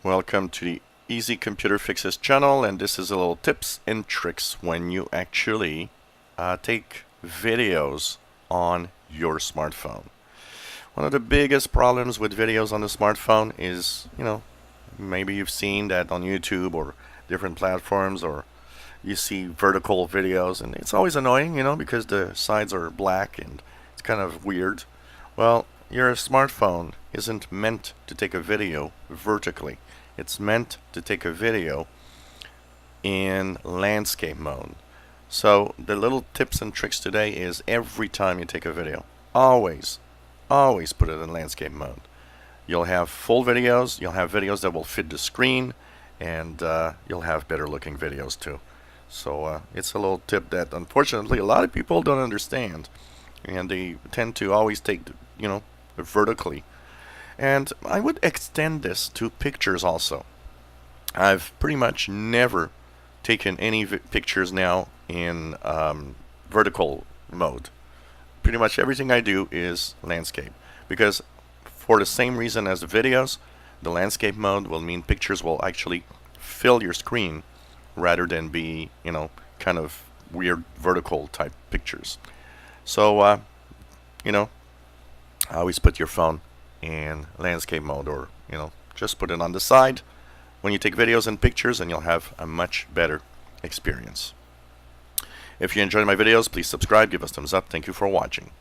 Welcome to the Easy Computer Fixes channel, and this is a little tips and tricks when you actually take videos on your smartphone. One of the biggest problems with videos on the smartphone is, maybe you've seen that on YouTube or different platforms, or you see vertical videos, and it's always annoying, because the sides are black and it's kind of weird. Well, your smartphone isn't meant to take a video vertically. It's meant to take a video in landscape mode. So the little tips and tricks today is every time you take a video, always put it in landscape mode. You'll have full videos, you'll have videos that will fit the screen, and you'll have better looking videos too. So it's a little tip that unfortunately a lot of people don't understand, and they tend to always take, vertically. And I would extend this to pictures also. I've pretty much never taken any pictures now in vertical mode. Pretty much everything I do is landscape, because for the same reason as the videos, the landscape mode will mean pictures will actually fill your screen rather than be, kind of weird vertical type pictures. So, always put your phone in landscape mode, or just put it on the side when you take videos and pictures, and you'll have a much better experience. If you enjoyed my videos, please subscribe, give us a thumbs up. Thank you for watching.